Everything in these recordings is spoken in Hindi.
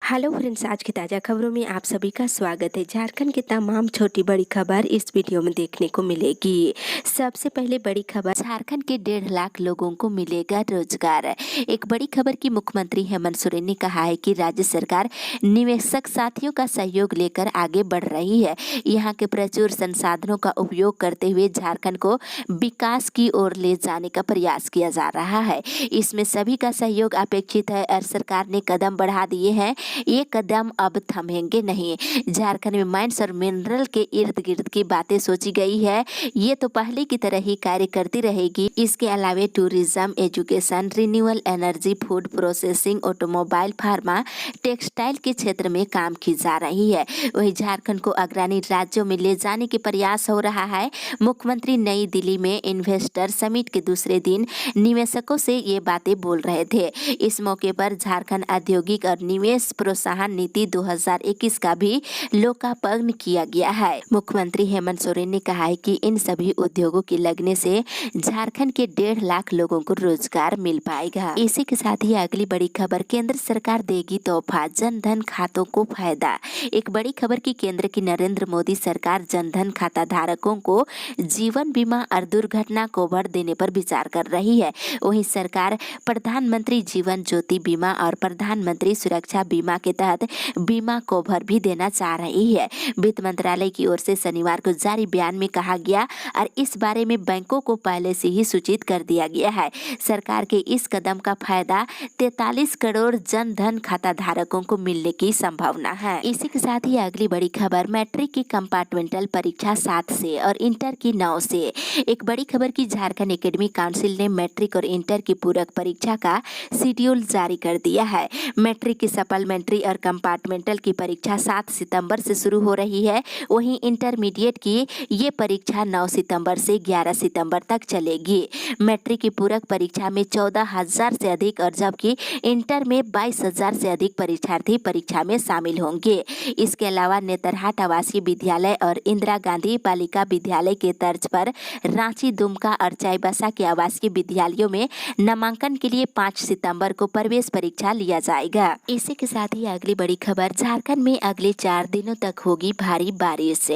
हेलो फ्रेंड्स, आज की ताज़ा खबरों में आप सभी का स्वागत है। झारखंड की तमाम छोटी बड़ी खबर इस वीडियो में देखने को मिलेगी। सबसे पहले बड़ी खबर, झारखंड के 1.5 लाख लोगों को मिलेगा रोजगार। एक बड़ी खबर की मुख्यमंत्री हेमंत सोरेन ने कहा है कि राज्य सरकार निवेशक साथियों का सहयोग लेकर आगे बढ़ रही है। यहाँ के प्रचुर संसाधनों का उपयोग करते हुए झारखंड को विकास की ओर ले जाने का प्रयास किया जा रहा है। इसमें सभी का सहयोग अपेक्षित है और सरकार ने कदम बढ़ा दिए हैं। ये कदम अब थमेंगे नहीं। झारखंड में माइंस और मिनरल के इर्द गिर्द की बातें सोची गई है। ये तो पहले की तरह ही कार्य करती रहेगी। इसके अलावा tourism, education, renewable energy, food processing, automobile, pharma, textile के क्षेत्र में काम की जा रही है। वही झारखंड को अग्रणी राज्यों में ले जाने के प्रयास हो रहा है। मुख्यमंत्री नई दिल्ली में इन्वेस्टर समिट के दूसरे दिन निवेशकों से ये बातें बोल रहे थे। इस मौके पर झारखंड औद्योगिक और निवेश प्रोत्साहन नीति 2021 का भी लोकार्पण किया गया है। मुख्यमंत्री हेमंत सोरेन ने कहा है कि इन सभी उद्योगों के लगने से झारखंड के 1.5 लाख लोगों को रोजगार मिल पाएगा। इसी के साथ ही अगली बड़ी खबर, केंद्र सरकार देगी तोहफा, जन धन खातों को फायदा। एक बड़ी खबर की केंद्र की नरेंद्र मोदी सरकार जन धन खाता धारकों को जीवन बीमा और दुर्घटना कवर देने पर विचार कर रही है। वहीं सरकार प्रधानमंत्री जीवन ज्योति बीमा और प्रधानमंत्री सुरक्षा बीमा के तहत बीमा कवर भी देना चाह रही है। वित्त मंत्रालय की ओर से शनिवार को जारी बयान में कहा गया और इस बारे में बैंकों को पहले से ही सूचित कर दिया गया है। सरकार के इस कदम का फायदा 43 करोड़ जन धन खाता धारकों को मिलने की संभावना है। इसी के साथ ही अगली बड़ी खबर, मैट्रिक की कंपार्टमेंटल परीक्षा 7 से और इंटर की 9 से। एक बड़ी खबर की झारखंड एकेडमिक काउंसिल ने मैट्रिक और इंटर की पूरक परीक्षा का शेड्यूल जारी कर दिया है। मैट्रिक की सप्लीमेंट्री और कंपार्टमेंटल की परीक्षा 7 सितंबर से शुरू हो रही है। वहीं इंटरमीडिएट की ये परीक्षा 9 सितंबर से 11 सितंबर तक चलेगी। मैट्रिक की पूरक परीक्षा में 14,000 से अधिक और जबकि इंटर में 22,000 से अधिक परीक्षार्थी परीक्षा में शामिल होंगे। इसके अलावा नेतरहाट आवासीय विद्यालय और इंदिरा गांधी बालिका विद्यालय के तर्ज पर रांची, दुमका और चाईबासा के आवासीय विद्यालयों में नामांकन के लिए 5 सितंबर को प्रवेश परीक्षा लिया जाएगा। इसी के साथ ही अगली बड़ी खबर, झारखंड में अगले 4 दिनों तक होगी भारी बारिश।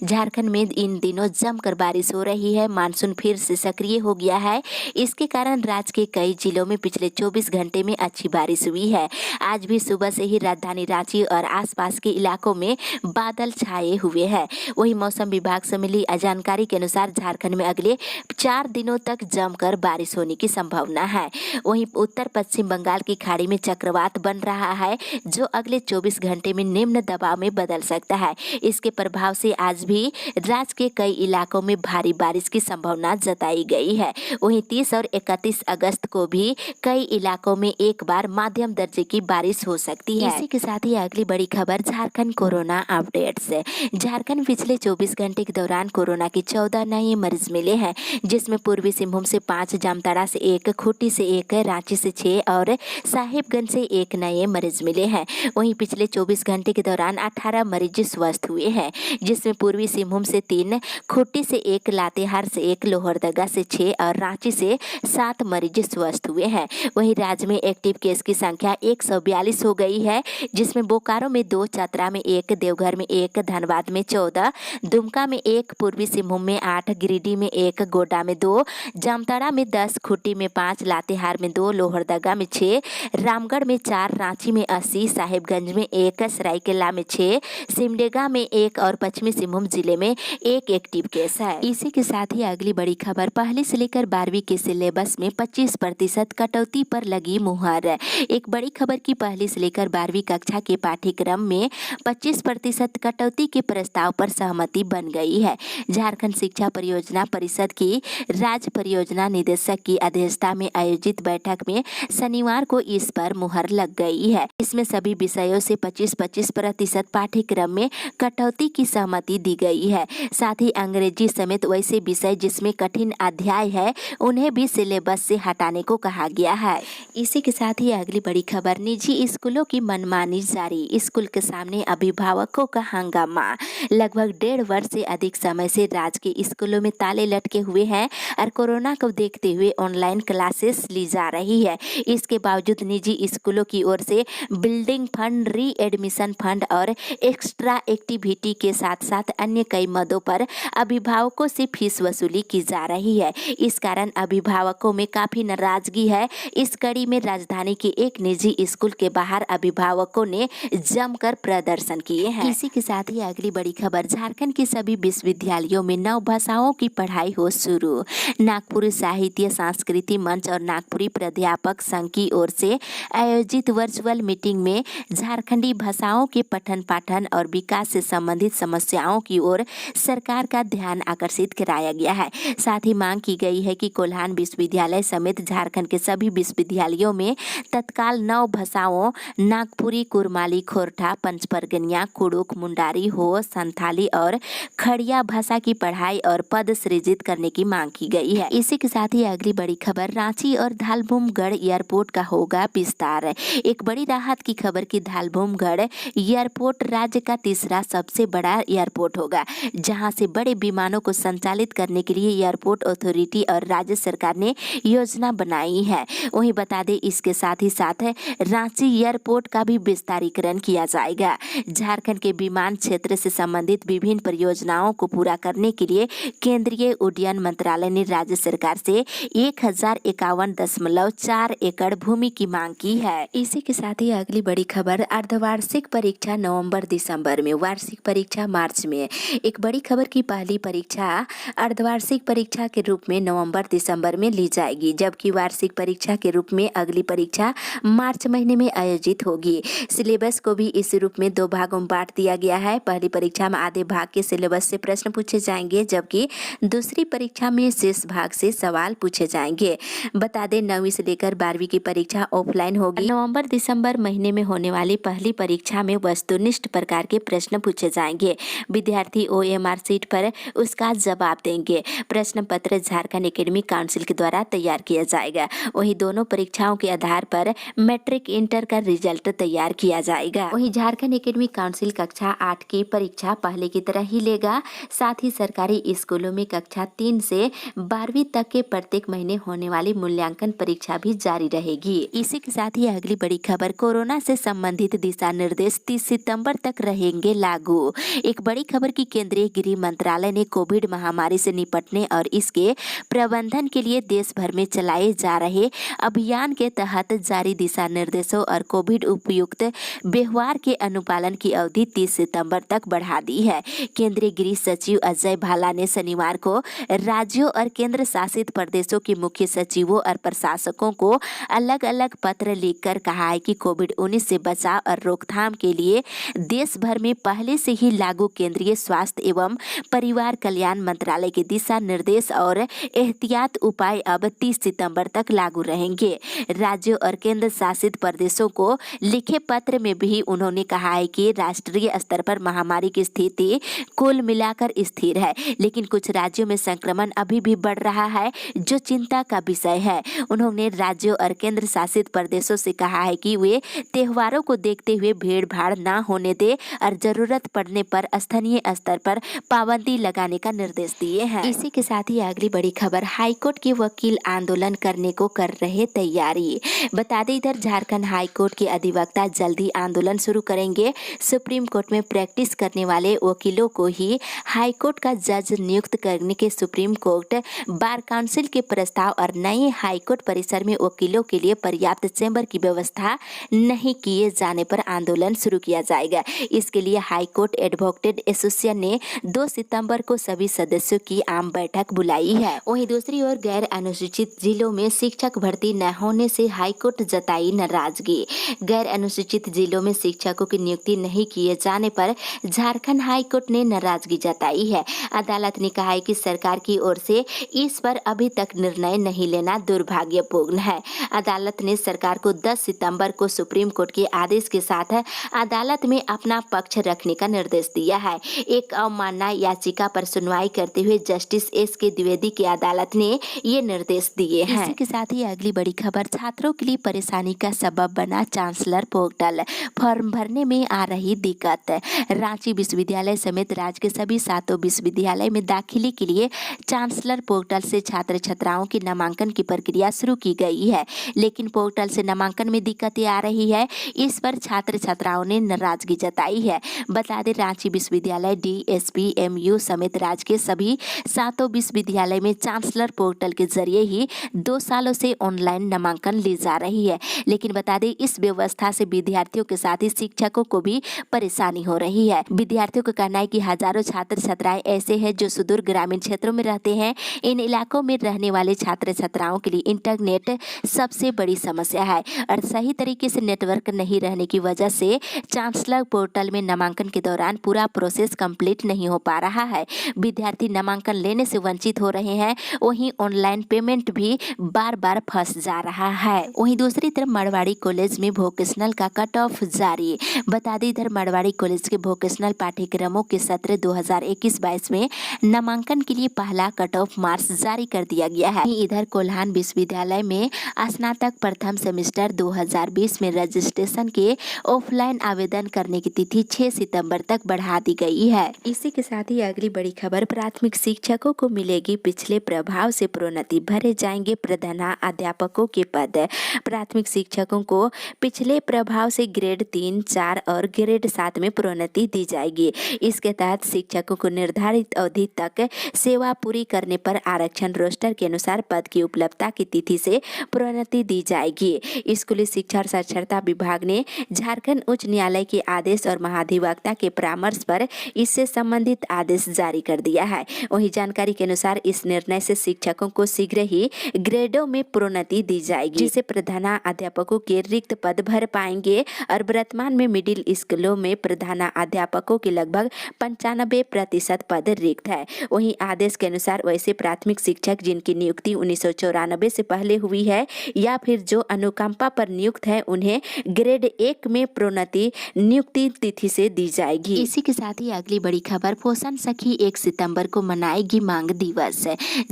झारखंड में इन दिनों जमकर बारिश हो रही है। मानसून फिर से सक्रिय हो गया है। इसके कारण राज्य के कई जिलों में पिछले 24 घंटे में अच्छी बारिश हुई है। आज भी सुबह से ही राजधानी रांची और आसपास के इलाकों में बादल छाए हुए हैं। वही मौसम विभाग से मिली जानकारी के अनुसार झारखंड में अगले 4 दिनों तक जमकर बारिश होने की संभावना है। वहीं उत्तर पश्चिम बंगाल की खाड़ी में चक्रवात बन रहा है जो अगले 24 घंटे में निम्न दबाव में बदल सकता है। इसके प्रभाव से आज भी राज्य के कई इलाकों में भारी बारिश की संभावना जताई गई है। वहीं 30 और 31 अगस्त को भी कई इलाकों में एक बार मध्यम दर्जे की बारिश हो सकती है। इसी के साथ ही अगली बड़ी खबर, झारखंड कोरोना अपडेट्स। झारखंड पिछले 24 घंटे के दौरान कोरोना के 14 नए मरीज मिले हैं, जिसमें पूर्वी सिंहभूम से 5, जामताड़ा से 1, खूंटी से 1, रांची से 6 और साहिबगंज से 1 नए मरीज मिले हैं। वहीं पिछले 24 घंटे के दौरान 18 मरीज स्वस्थ हुए हैं, जिसमें पूर्वी सिंहभूम से 3, खूंटी से 1, लातेहार से 1, लोहरदगा से 6 और रांची से 7 मरीज स्वस्थ हुए हैं। वहीं राज्य में एक्टिव केस की संख्या 142 हो गई है, जिसमें बोकारो में 2, चतरा में 1, देवघर में 1, धनबाद में 14, दुमका में 1, पूर्वी सिंहभूम में 8, गिरिडीह में 1, गोड्डा में 2, जामताड़ा में 10, खूंटी में 5, लातेहार में 2, लोहरदगा में 6, रामगढ़ में 4, रांची में 80, साहिबगंज में 1, सरायकेला में 6, सिमडेगा में 1 और पश्चिमी सिंहभूम जिले में 1 एक्टिव केस है। इसी के साथ ही अगली बड़ी खबर, पहली से लेकर 12वीं के सिलेबस में 25% कटौती पर लगी मुहर। एक बड़ी खबर की पहली से लेकर 12वीं कक्षा के पाठ्यक्रम में 25% कटौती के प्रस्ताव पर सहमति बन गई है। झारखंड शिक्षा परियोजना परिषद की राज्य परियोजना निदेशक की अध्यक्षता में आयोजित बैठक में शनिवार को इस पर मुहर लग गई है। इसमें सभी विषयों से 25% पाठ्यक्रम में कटौती की सहमति दी गई है। साथ ही अंग्रेजी समेत वैसे विषय जिसमें कठिन अध्याय है उन्हें भी सिलेबस से हटाने को कहा गया है। इसी के साथ ही अगली बड़ी खबर, निजी स्कूलों की मनमानी जारी, स्कूल के सामने अभिभावकों का हंगामा। लगभग 1.5 वर्ष से अधिक समय से राज्य के स्कूलों में ताले लटके हुए हैं और कोरोना को देखते हुए ऑनलाइन क्लासेस ली जा रही है। इसके बावजूद निजी स्कूलों की ओर से बिल्डिंग फंडिंग फंड, री एडमिशन फंड और एक्स्ट्रा एक्टिविटी के साथ साथ अन्य कई मदों पर अभिभावकों से फीस वसूली की जा रही है। इस कारण अभिभावकों में काफी नाराजगी है। इस कड़ी में राजधानी के एक निजी स्कूल के बाहर अभिभावकों ने जमकर प्रदर्शन किए हैं। इसी के साथ ही अगली बड़ी खबर, झारखंड के सभी विश्वविद्यालयों में नव भाषाओं की पढ़ाई हो शुरू। नागपुर साहित्य सांस्कृतिक मंच और नागपुरी प्राध्यापक संघ की ओर से आयोजित वर्चुअल मीटिंग में झारखंडी भाषाओं के पठन पाठन और विकास से संबंधित समस्याओं की ओर सरकार का ध्यान आकर्षित कराया गया है। साथ ही मांग की गई है कि कोल्हान विश्वविद्यालय समेत झारखंड के सभी विश्वविद्यालयों में तत्काल नौ भाषाओं नागपुरी, कुरमाली, खोरठा, पंचपरगनिया, कुड़ुक, मुंडारी, हो, संथाली और खड़िया भाषा की पढ़ाई और पद सृजित करने की मांग की गई है। इसी के साथ ही अगली बड़ी खबर, रांची और धालभूमगढ़ एयरपोर्ट का होगा विस्तार। एक बड़ी राहत की खबर कि धालभूमगढ़ एयरपोर्ट राज्य का तीसरा सबसे बड़ा एयरपोर्ट होगा, जहां से बड़े विमानों को संचालित करने के लिए एयरपोर्ट अथॉरिटी और राज्य सरकार ने योजना बनाई है। वहीं बता दें, इसके साथ ही साथ रांची एयरपोर्ट का भी विस्तारीकरण किया जाएगा। झारखंड के विमान क्षेत्र से संबंधित विभिन्न परियोजनाओं को पूरा करने के लिए केंद्रीय उड्डयन मंत्रालय ने राज्य सरकार से 1051.4 एकड़ भूमि की मांग की है। इसी के साथ ही अगली बड़ी खबर, अर्धवार्षिक परीक्षा नवंबर दिसंबर में, वार्षिक परीक्षा मार्च में। एक बड़ी खबर की पहली परीक्षा अर्धवार्षिक परीक्षा के रूप में नवंबर दिसंबर में ली जाएगी, जबकि वार्षिक परीक्षा के रूप में अगली परीक्षा मार्च महीने में आयोजित होगी। सिलेबस को भी इस रूप में 2 भागों में बांट दिया गया है। पहली परीक्षा में आधे भाग के सिलेबस से प्रश्न पूछे जाएंगे, जबकि दूसरी परीक्षा में शेष भाग से सवाल पूछे जाएंगे। बता दें, 9वीं से लेकर 12वीं की परीक्षा ऑफलाइन होगी। नवंबर दिसंबर महीने में होने वाली पहली परीक्षा में वस्तुनिष्ठ प्रकार के प्रश्न पूछे जाएंगे। विद्यार्थी OMR सीट पर उसका जवाब देंगे। प्रश्न पत्र झारखंड एकेडमिक काउंसिल के द्वारा तैयार किया जाएगा। वहीं दोनों परीक्षाओं के आधार पर मैट्रिक इंटर का रिजल्ट तैयार किया जाएगा। वहीं झारखंड एकेडमिक काउंसिल कक्षा 8 की परीक्षा पहले की तरह ही लेगा। साथ ही सरकारी स्कूलों में कक्षा 3 से 12वीं तक के प्रत्येक महीने होने वाली मूल्यांकन परीक्षा भी जारी रहेगी। इसी के साथ ही अगली बड़ी खबर, कोरोना से संबंधित दिशा निर्देश 30 सितंबर तक रहेंगे लागू। एक बड़ी खबर की केंद्रीय गृह मंत्रालय ने कोविड महामारी से निपटने और इसके प्रबंधन के लिए देश भर में चलाए जा रहे अभियान के तहत जारी दिशा निर्देशों और कोविड उपयुक्त व्यवहार के अनुपालन की अवधि 30 सितंबर तक बढ़ा दी है। केंद्रीय गृह सचिव अजय भाला ने शनिवार को राज्यों और केंद्र शासित प्रदेशों के मुख्य सचिवों और प्रशासकों को अलग अलग पत्र लिखकर कहा है कि कोविड-19 से बचाव और रोकथाम के लिए देश भर में पहले से ही लागू केंद्रीय स्वास्थ्य एवं परिवार कल्याण मंत्रालय के दिशा निर्देश और एहतियात उपाय अब 30 सितंबर तक लागू रहेंगे। राज्यों और केंद्र शासित प्रदेशों को लिखे पत्र में भी उन्होंने कहा है कि राष्ट्रीय स्तर पर महामारी की स्थिति कुल मिलाकर स्थिर है, लेकिन कुछ राज्यों में संक्रमण अभी भी बढ़ रहा है, जो चिंता का विषय है। उन्होंने राज्यों और केंद्र शासित प्रदेशों से कहा है कि वे त्योहारों को देखते हुए भीड़ भाड़ न होने दे और जरूरत पड़ने पर स्थानीय स्तर पर पाबंदी लगाने का निर्देश दिए हैं। इसी के साथ ही अगली बड़ी खबर, हाईकोर्ट के वकील आंदोलन करने को कर रहे तैयारी। बता दें, इधर झारखंड हाईकोर्ट के अधिवक्ता जल्दी आंदोलन शुरू करेंगे। सुप्रीम कोर्ट में प्रैक्टिस करने वाले वकीलों को ही हाईकोर्ट का जज नियुक्त करने के सुप्रीम कोर्ट बार काउंसिल के प्रस्ताव और नए हाईकोर्ट परिसर में वकीलों के लिए पर्याप्त चेंबर की व्यवस्था नहीं किए जाने पर आंदोलन शुरू किया जाएगा। इसके लिए हाईकोर्ट एडवोकेट एसोसिएशन ने 2 सितंबर को सभी सदस्यों की आम बैठक बुलाई है। वहीं दूसरी ओर गैर अनुसूचित जिलों में शिक्षक भर्ती न होने से हाईकोर्ट जताई नाराजगी। गैर अनुसूचित जिलों में शिक्षकों की नियुक्ति नहीं किए जाने पर झारखंड हाईकोर्ट ने नाराजगी जताई है। अदालत ने कहा है कि सरकार की ओर से इस पर अभी तक निर्णय नहीं लेना दुर्भाग्यपूर्ण है। अदालत ने सरकार को 10 सितंबर को सुप्रीम कोर्ट के आदेश के साथ अदालत में अपना पक्ष रखने का निर्देश दिया है। एक अवमानना याचिका पर सुनवाई करते हुए जस्टिस SK द्विवेदी की अदालत ने ये निर्देश दिए हैं। इसी के साथ ही अगली बड़ी खबर, छात्रों के लिए परेशानी का सबब बना चांसलर पोर्टल, फॉर्म भरने में आ रही दिक्कत। रांची विश्वविद्यालय समेत राज्य के सभी 7 विश्वविद्यालय में दाखिले के लिए चांसलर पोर्टल से छात्र छात्राओं की नामांकन की प्रक्रिया शुरू की गई है, लेकिन पोर्टल से नामांकन में दिक्कतें आ रही है। इस पर छात्र छात्राओं ने नाराजगी जताई है। बता दें रांची विश्वविद्यालय डीएसपी एमयू समेत राज्य के सभी 7 विश्वविद्यालय में चांसलर पोर्टल के जरिए ही 2 सालों से ऑनलाइन नामांकन ली जा रही है। लेकिन बता दें इस व्यवस्था से विद्यार्थियों के साथ ही शिक्षकों को भी परेशानी हो रही है। विद्यार्थियों का कहना है कि हजारों छात्र छात्राएं ऐसे हैं जो सुदूर ग्रामीण क्षेत्रों में रहते हैं। इन इलाकों में रहने वाले छात्र छात्राओं के लिए इंटरनेट सबसे बड़ी समस्या है और सही तरीके से नेटवर्क नहीं रहने की वजह से चांसलर पोर्टल में नामांकन के दौरान पूरा प्रोसेस कंप्लीट नहीं हो पा रहा है। विद्यार्थी नामांकन लेने से वंचित हो रहे हैं। वहीं ऑनलाइन पेमेंट भी बार बार फंस जा रहा है। वहीं दूसरी तरफ मरवाड़ी कॉलेज में वोकेशनल का कट ऑफ जारी। बता दें इधर मरवाड़ी कॉलेज के वोकेशनल पाठ्यक्रमों के सत्र 2021-22 में नामांकन के लिए पहला कट ऑफ मार्क्स जारी कर दिया गया है। इधर कोल्हान विश्वविद्यालय में स्नातक प्रथम सेमेस्टर 2020 में रजिस्ट्रेशन के ऑफलाइन आवेदन करने की तिथि 6 सितंबर तक बढ़ा दी गई है। इसी के साथ ही अगली बड़ी खबर, प्राथमिक शिक्षकों को मिलेगी पिछले प्रभाव से प्रोन्नति, भरे जाएंगे प्रधानाध्यापकों के पद। प्राथमिक शिक्षकों को पिछले प्रभाव से ग्रेड 3, 4 और ग्रेड 7 में प्रोन्नति दी जाएगी। इसके तहत शिक्षकों को निर्धारित अवधि तक सेवा पूरी करने पर आरक्षण रोस्टर के अनुसार पद की उपलब्धता की तिथि से प्रोन्नति दी जाएगी। स्कूली शिक्षा और साक्षरता विभाग ने झारखंड उच्च न्यायालय के आदेश और महाधिवक्ता के परामर्श पर इससे संबंधित आदेश जारी कर दिया है। वहीं जानकारी के अनुसार इस निर्णय से शिक्षकों को शीघ्र ही ग्रेडों में प्रोन्नति दी जाएगी, जिससे प्रधानाध्यापकों के रिक्त पद भर पाएंगे और वर्तमान में मिडिल स्कूलों में प्रधानाध्यापकों के लगभग 95% पद रिक्त है। वहीं आदेश के अनुसार वैसे प्राथमिक शिक्षक जिनकी नियुक्ति 1994 से पहले हुई है या फिर जो अनुकंपा पर नियुक्त है उन्हें ग्रेड 1 में प्रोन्नति नियुक्ति तिथि से दी जाएगी। इसी के साथ ही अगली बड़ी खबर, पोषण सखी 1 सितंबर को मनाएगी मांग दिवस।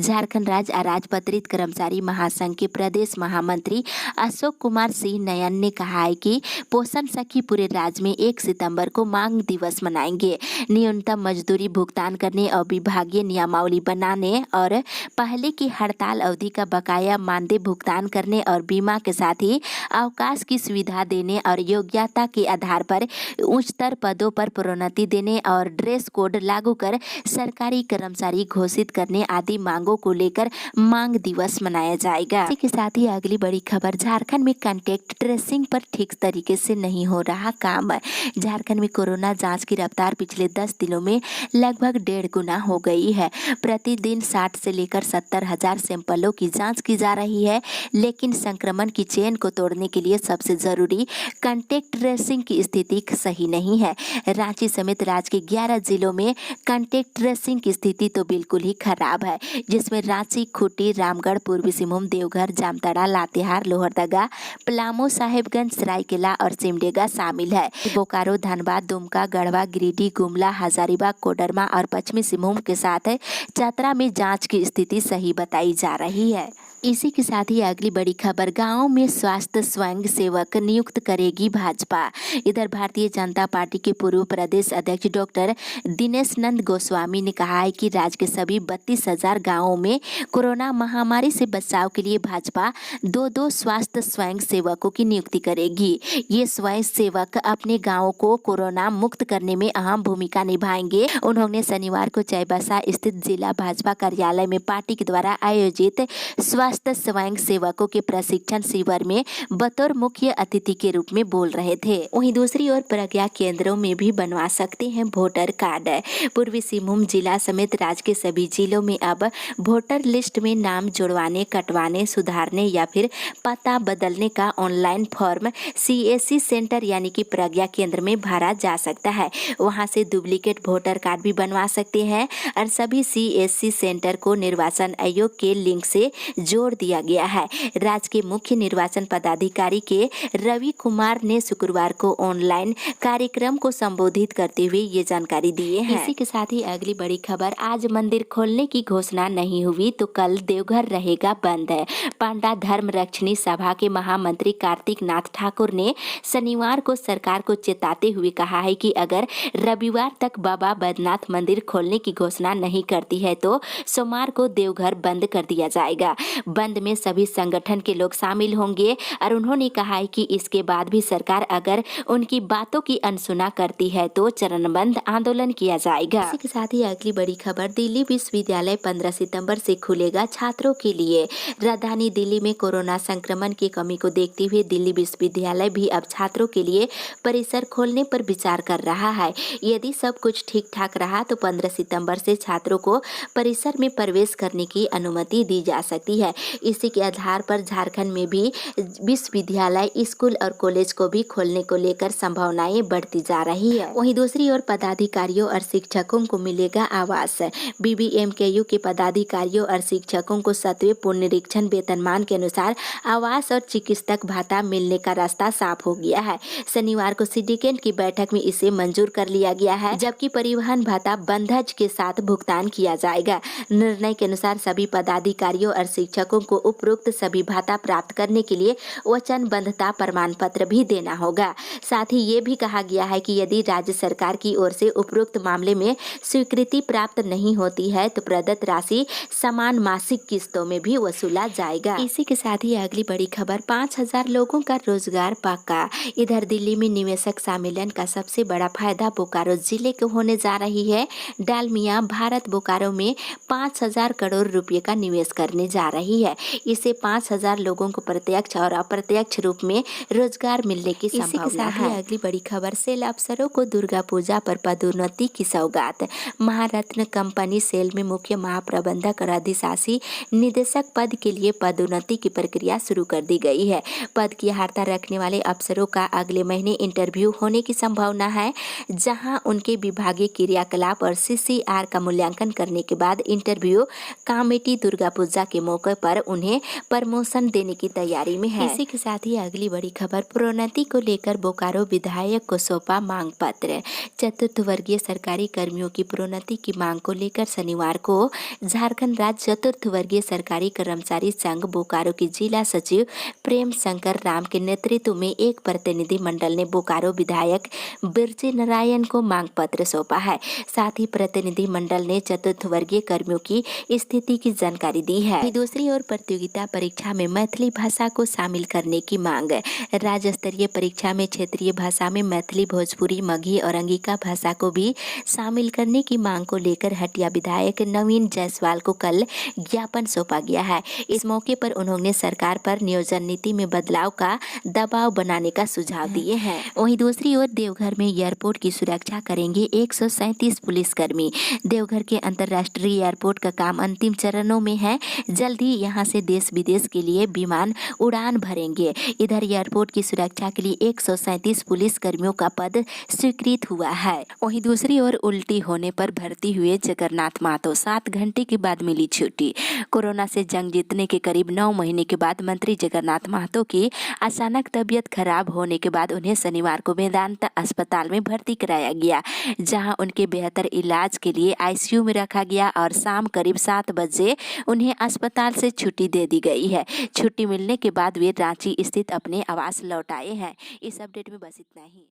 झारखंड राज्य अराजपत्रित कर्मचारी महासंघ के प्रदेश महामंत्री अशोक कुमार सिंह नयन ने कहा है कि पोषण सखी पूरे राज्य में 1 सितंबर को मांग दिवस मनाएंगे। न्यूनतम मजदूरी भुगतान करने और विभागीय नियमावली बनाने और पहले की हड़ताल अवधि का बकाया मानदेय भुगतान करने और बीमा के साथ ही अवकाश की सुविधा देने और योग्यता के आधार पर उच्चतर पदों पर प्रोन्नति देने और ड्रेस कोड लागू कर सरकारी कर्मचारी घोषित करने आदि मांगों को लेकर मांग दिवस मनाया जाएगा। इसी के साथ ही अगली बड़ी खबर, झारखंड में कॉन्टैक्ट ट्रेसिंग पर ठीक तरीके से नहीं हो रहा काम। झारखंड में कोरोना जांच की रफ्तार पिछले 10 दिनों में लगभग 1.5 गुना हो गई है। प्रतिदिन 60 से लेकर 70 हजार सैंपलों की जांच की जा रही है, लेकिन संक्रमण की चेन को तोड़ने के लिए सबसे जरूरी कॉन्टैक्ट ट्रेसिंग की स्थिति सही नहीं है। रांची समेत राज्य के 11 जिलों में कॉन्टैक्ट ट्रेसिंग की स्थिति तो बिल्कुल ही खराब है, जिसमें रांची, खूंटी, रामगढ़, पूर्वी सिंहभूम, देवघर, जामताड़ा, लातेहार, लोहरदगा, पलामू, साहेबगंज, सरायकेला और सिमडेगा शामिल है। बोकारो, धनबाद, दुमका, गढ़वा, गिरिडीह, गुमला, हजारीबाग, कोडरमा और पश्चिमी सिंहभूम के साथ चतरा में जांच की स्थिति सही बताई जा रही है। इसी के साथ ही अगली बड़ी खबर, गांव में स्वास्थ्य स्वयं सेवक नियुक्त करेगी भाजपा। इधर भारतीय जनता पार्टी के पूर्व प्रदेश अध्यक्ष डॉक्टर दिनेश नंद गोस्वामी ने कहा है कि राज्य के सभी 32,000 गाँवों में कोरोना महामारी से बचाव के लिए भाजपा 2-2 स्वास्थ्य स्वयं सेवकों की नियुक्ति करेगी। ये स्वयं सेवक अपने गाँव को कोरोना मुक्त करने में अहम भूमिका निभाएंगे। उन्होंने शनिवार को चाईबासा स्थित जिला भाजपा कार्यालय में पार्टी के द्वारा आयोजित स्वास्थ्य स्वयं सेवकों के प्रशिक्षण शिविर में बतौर मुख्य अतिथि के रूप में बोल रहे थे। वहीं दूसरी ओर प्रज्ञा केंद्रों में भी बनवा सकते हैं वोटर कार्ड। पूर्वी सिंहभूम जिला समेत राज्य के सभी जिलों में अब वोटर लिस्ट में नाम जुड़वाने, कटवाने, सुधारने या फिर पता बदलने का ऑनलाइन फॉर्म CSC सेंटर यानी कि प्रज्ञा केंद्र में भरा जा सकता है। वहां से डुप्लीकेट वोटर कार्ड भी बनवा सकते हैं और सभी CSC सेंटर को निर्वाचन आयोग के लिंक से जोड़ दिया गया है। राज्य के मुख्य निर्वाचन पदाधिकारी के रवि कुमार ने शुक्रवार को ऑनलाइन कार्यक्रम को संबोधित करते हुए ये जानकारी दी है। इसी के साथ ही अगली बड़ी खबर, आज मंदिर खोलने की घोषणा नहीं हुई तो कल देवघर रहेगा बंद। पांडा धर्म रक्षणी सभा के महामंत्री कार्तिक नाथ ठाकुर ने शनिवार को सरकार को चेताते हुए कहा है कि अगर रविवार तक बाबा बैद्यनाथ मंदिर खोलने की घोषणा नहीं करती है तो सोमवार को देवघर बंद कर दिया जाएगा। बंद में सभी संगठन के लोग शामिल होंगे और उन्होंने कहा है कि इसके इसके बाद भी सरकार अगर उनकी बातों की अनसुना करती है तो चरणबद्ध आंदोलन किया जाएगा। इसी के साथ ही अगली बड़ी खबर, दिल्ली विश्वविद्यालय 15 सितंबर से खुलेगा छात्रों के लिए। राजधानी दिल्ली में कोरोना संक्रमण की कमी को देखते हुए दिल्ली विश्वविद्यालय भी अब छात्रों के लिए परिसर खोलने पर विचार कर रहा है। यदि सब कुछ ठीक ठाक रहा तो 15 सितंबर से छात्रों को परिसर में प्रवेश करने की अनुमति दी जा सकती है। इसी के आधार पर झारखंड में भी विश्वविद्यालय, स्कूल और कॉलेज को भी खोलने को लेकर संभावनाएं बढ़ती जा रही है। वहीं दूसरी ओर पदाधिकारियों और शिक्षकों को मिलेगा आवास। बीबीएमकेयू के पदाधिकारियों और शिक्षकों को 7वें पुनरीक्षण वेतनमान के अनुसार आवास और चिकित्सक भत्ता मिलने का रास्ता साफ हो गया है। शनिवार को सिंडिकेट की बैठक में इसे मंजूर कर लिया गया है, जबकि परिवहन भत्ता बंधज के साथ भुगतान किया जाएगा। निर्णय के अनुसार सभी पदाधिकारियों और शिक्षकों को उपरोक्त सभी भत्ता प्राप्त करने के लिए वचनबद्धता प्रमाण पत्र भी देना होगा। साथ ही ये भी कहा गया है कि यदि राज्य सरकार की ओर से उपरोक्त मामले में स्वीकृति प्राप्त नहीं होती है तो प्रदत्त राशि समान मासिक किस्तों में भी वसूला जाएगा। इसी के साथ ही अगली बड़ी खबर, 5000 लोगों का रोजगार पक्का। इधर दिल्ली में निवेशक सम्मेलन का सबसे बड़ा फायदा बोकारो जिले को होने जा रही है। डालमिया भारत बोकारो में 5000 करोड़ रुपए का निवेश करने जा रही है। इससे 5000 लोगों को प्रत्यक्ष और अप्रत्यक्ष रूप में रोजगार मिलने की संभावना है। अगली बड़ी खबर, सेल अफसरों को दुर्गा पूजा पर पदोन्नति की सौगात। महारत्न कंपनी सेल में मुख्य महाप्रबंधक और अधिशासी निदेशक पद के लिए पदोन्नति की प्रक्रिया शुरू कर दी गई है। पद की अर्हता रखने वाले अफसरों का अगले महीने इंटरव्यू होने की संभावना है, जहां उनके विभागीय क्रियाकलाप और सीसीआर का मूल्यांकन करने के बाद इंटरव्यू कमेटी दुर्गा पूजा के मौके पर उन्हें प्रमोशन देने की तैयारी में है। इसी के साथ ही अगली बड़ी खबर, प्रोन्नति को लेकर बोकारो विधायक को सौंपा मांग पत्र। चतुर्थ वर्गीय सरकारी कर्मियों की प्रोन्नति की मांग को लेकर शनिवार को झारखंड राज्य चतुर्थ वर्गीय सरकारी कर्मचारी संघ बोकारो की जिला सचिव प्रेम शंकर राम के नेतृत्व में एक प्रतिनिधि मंडल ने बोकारो विधायक बिरजे नारायण को मांग पत्र सौंपा है। साथ ही प्रतिनिधि मंडल ने चतुर्थ वर्गीय कर्मियों की स्थिति की जानकारी दी है। दूसरी ओर प्रतियोगिता परीक्षा में मैथिली भाषा को शामिल करने की मांग। राज्य स्तरीय परीक्षा में क्षेत्रीय भाषा में मैथिली, भोजपुरी, मगही और अंगिका भाषा को भी शामिल करने की मांग को लेकर हटिया विधायक नवीन जायसवाल को कल ज्ञापन सौंपा गया है। इस मौके पर उन्होंने सरकार पर नियोजन नीति में बदलाव का दबाव बनाने का सुझाव दिए हैं। वहीं दूसरी ओर देवघर में एयरपोर्ट की सुरक्षा करेंगे 137 पुलिसकर्मी। देवघर के अंतर्राष्ट्रीय एयरपोर्ट का काम अंतिम चरणों में है। जल्द ही यहां से देश विदेश के लिए विमान उड़ान भरेंगे। इधर एयरपोर्ट की सुरक्षा के लिए 137 पुलिस कर्मियों का पद स्वीकृत हुआ है। वहीं दूसरी ओर उल्टी होने पर भर्ती हुए जगन्नाथ महतो 7 घंटे के बाद मिली छुट्टी। कोरोना से जंग जीतने के करीब 9 महीने के बाद मंत्री जगन्नाथ महतो की अचानक तबीयत खराब होने के बाद उन्हें शनिवार को वेदांता अस्पताल में भर्ती कराया गया, जहां उनके बेहतर इलाज के लिए आईसीयू में रखा गया और शाम करीब 7 बजे उन्हें अस्पताल से छुट्टी दे दी गई है। छुट्टी मिलने के बाद वे रांची स्थित अपने आवास लौट आए हैं। इस अपडेट में बस इतना ही।